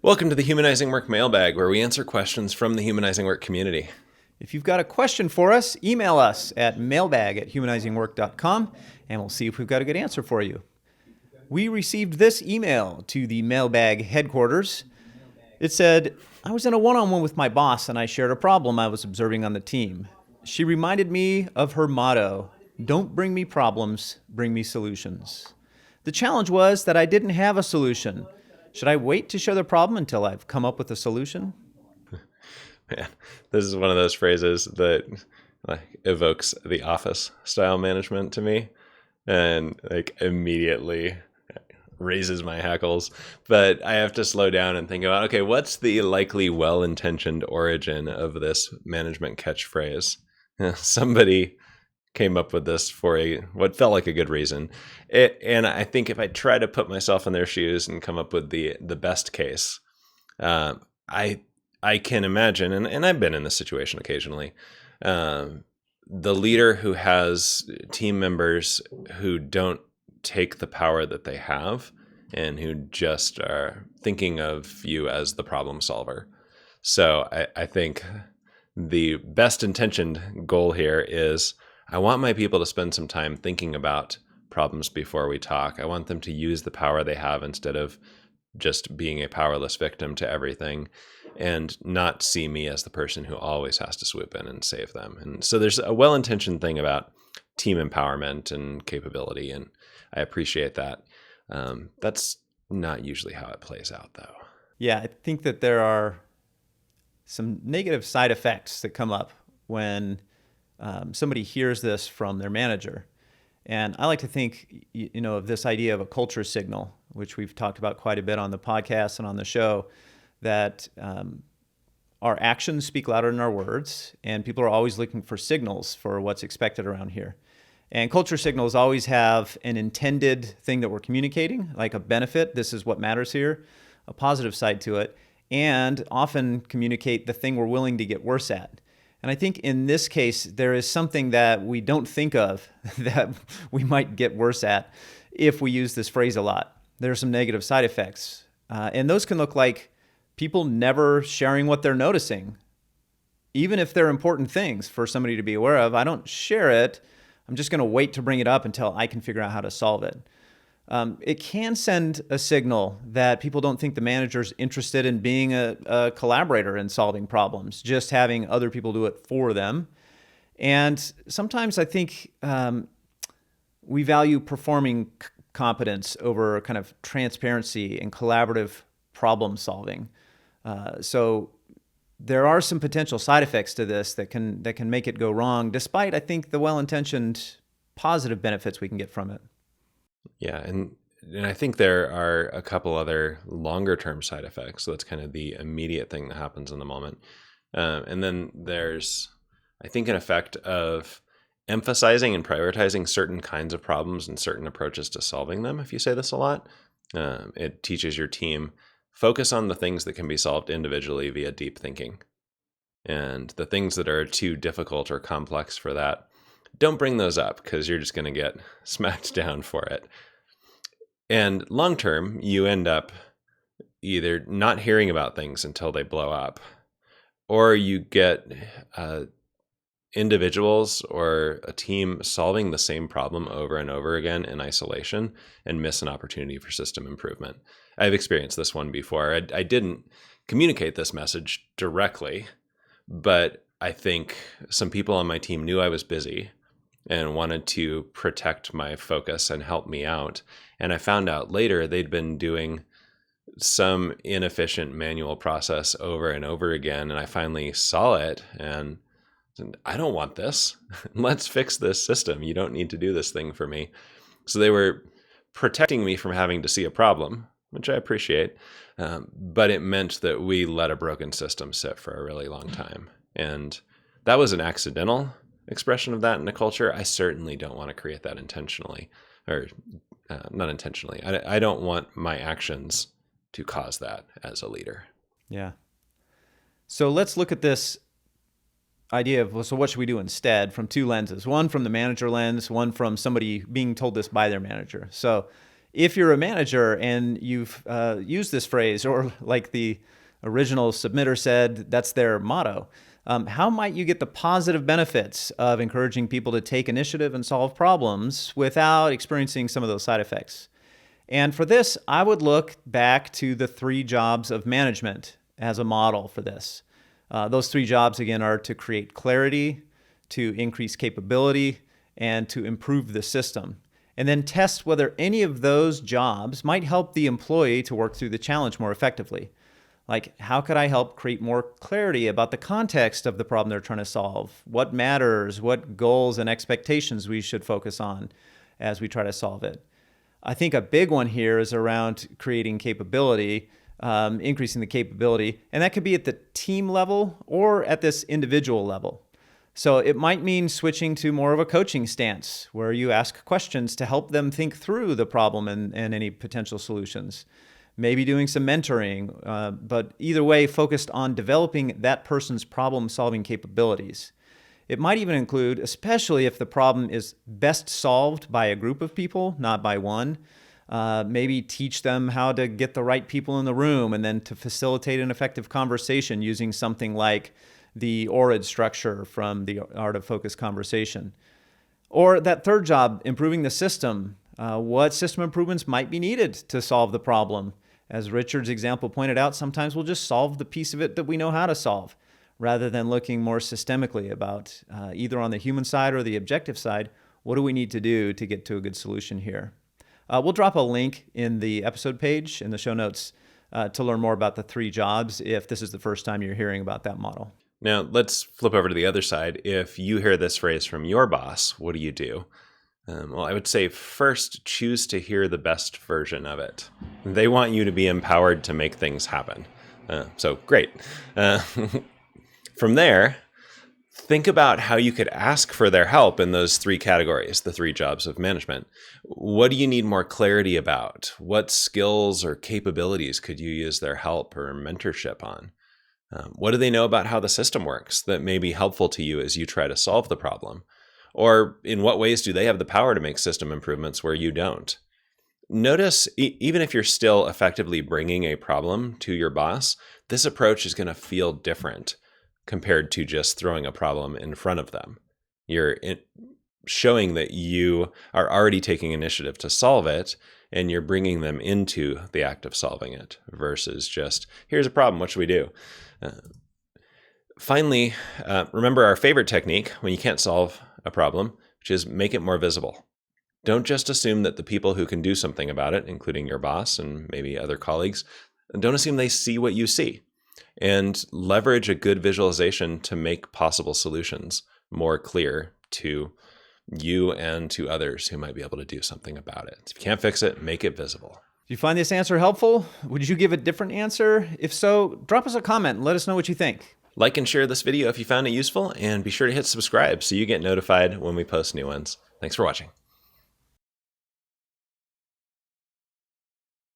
Welcome to the Humanizing Work Mailbag, where we answer questions from the Humanizing Work community. If you've got a question for us, email us at mailbag@humanizingwork.com, and we'll see if we've got a good answer for you. We received this email to the Mailbag headquarters. It said, I was in a one-on-one with my boss, and I shared a problem I was observing on the team. She reminded me of her motto, "Don't bring me problems, bring me solutions." The challenge was that I didn't have a solution. Should I wait to share the problem until I've come up with a solution? Man, this is one of those phrases that evokes the office style management to me and immediately raises my hackles. But I have to slow down and think about, okay, what's the likely well-intentioned origin of this management catchphrase? Somebody came up with this for what felt like a good reason. And I think if I try to put myself in their shoes and come up with the best case, I can imagine, and I've been in this situation occasionally, the leader who has team members who don't take the power that they have and who just are thinking of you as the problem solver. So I think the best intentioned goal here is I want my people to spend some time thinking about problems before we talk. I want them to use the power they have instead of just being a powerless victim to everything, and not see me as the person who always has to swoop in and save them. And so there's a well-intentioned thing about team empowerment and capability, and I appreciate that. That's not usually how it plays out, though. Yeah, I think that there are some negative side effects that come up when somebody hears this from their manager. And I like to think, of this idea of a culture signal, which we've talked about quite a bit on the podcast and on the show, that our actions speak louder than our words, and people are always looking for signals for what's expected around here. And culture signals always have an intended thing that we're communicating, like a benefit, this is what matters here, a positive side to it, and often communicate the thing we're willing to get worse at. And I think in this case, there is something that we don't think of that we might get worse at if we use this phrase a lot. There are some negative side effects. And those can look like people never sharing what they're noticing. Even if they're important things for somebody to be aware of, I don't share it. I'm just going to wait to bring it up until I can figure out how to solve it. It can send a signal that people don't think the manager's interested in being a collaborator in solving problems, just having other people do it for them. And sometimes I think we value performing competence over kind of transparency and collaborative problem solving. So there are some potential side effects to this that can make it go wrong, despite, I think, the well-intentioned positive benefits we can get from it. Yeah, and I think there are a couple other longer term side effects. So that's kind of the immediate thing that happens in the moment. And then there's, I think, an effect of emphasizing and prioritizing certain kinds of problems and certain approaches to solving them. If you say this a lot, it teaches your team focus on the things that can be solved individually via deep thinking. And the things that are too difficult or complex for that, don't bring those up because you're just going to get smacked down for it. And long term, you end up either not hearing about things until they blow up, or you get individuals or a team solving the same problem over and over again in isolation and miss an opportunity for system improvement. I've experienced this one before. I didn't communicate this message directly, but I think some people on my team knew I was busy and wanted to protect my focus and help me out. And I found out later they'd been doing some inefficient manual process over and over again. And I finally saw it and said, I don't want this. Let's fix this system. You don't need to do this thing for me. So they were protecting me from having to see a problem, which I appreciate. But it meant that we let a broken system sit for a really long time. And that was an accidental expression of that in a culture. I certainly don't want to create that intentionally, or not intentionally. I don't want my actions to cause that as a leader. Yeah. So let's look at this idea of, so what should we do instead, from two lenses, one from the manager lens, one from somebody being told this by their manager. So If you're a manager and you've used this phrase, or like the original submitter said, that's their motto, how might you get the positive benefits of encouraging people to take initiative and solve problems without experiencing some of those side effects? And for this, I would look back to the 3 jobs of management as a model for this. Those 3 jobs, again, are to create clarity, to increase capability, and to improve the system. And then test whether any of those jobs might help the employee to work through the challenge more effectively. Like, how could I help create more clarity about the context of the problem they're trying to solve? What matters? What goals and expectations we should focus on as we try to solve it? I think a big one here is around creating capability, increasing the capability, and that could be at the team level or at this individual level. So it might mean switching to more of a coaching stance where you ask questions to help them think through the problem and any potential solutions. Maybe doing some mentoring, but either way, focused on developing that person's problem-solving capabilities. It might even include, especially if the problem is best solved by a group of people, not by one, maybe teach them how to get the right people in the room and then to facilitate an effective conversation using something like the ORID structure from the Art of Focused Conversation. Or that third job, improving the system. What system improvements might be needed to solve the problem? As Richard's example pointed out, sometimes we'll just solve the piece of it that we know how to solve, rather than looking more systemically about either on the human side or the objective side, what do we need to do to get to a good solution here? We'll drop a link in the episode page in the show notes to learn more about the 3 jobs if this is the first time you're hearing about that model. Now, let's flip over to the other side. If you hear this phrase from your boss, what do you do? Well, I would say first, choose to hear the best version of it. They want you to be empowered to make things happen. So great. From there, think about how you could ask for their help in those 3 categories, the 3 jobs of management. What do you need more clarity about? What skills or capabilities could you use their help or mentorship on? What do they know about how the system works that may be helpful to you as you try to solve the problem? Or in what ways do they have the power to make system improvements where you don't? Notice, even if you're still effectively bringing a problem to your boss, this approach is going to feel different compared to just throwing a problem in front of them. You're showing that you are already taking initiative to solve it, and you're bringing them into the act of solving it versus just, here's a problem, what should we do? Finally, remember our favorite technique when you can't solve a problem, which is make it more visible. Don't just assume that the people who can do something about it, including your boss and maybe other colleagues, don't assume they see what you see. And leverage a good visualization to make possible solutions more clear to you and to others who might be able to do something about it. If you can't fix it, make it visible. Do you find this answer helpful? Would you give a different answer? If so, drop us a comment and let us know what you think. Like and share this video if you found it useful, and be sure to hit subscribe so you get notified when we post new ones. Thanks for watching.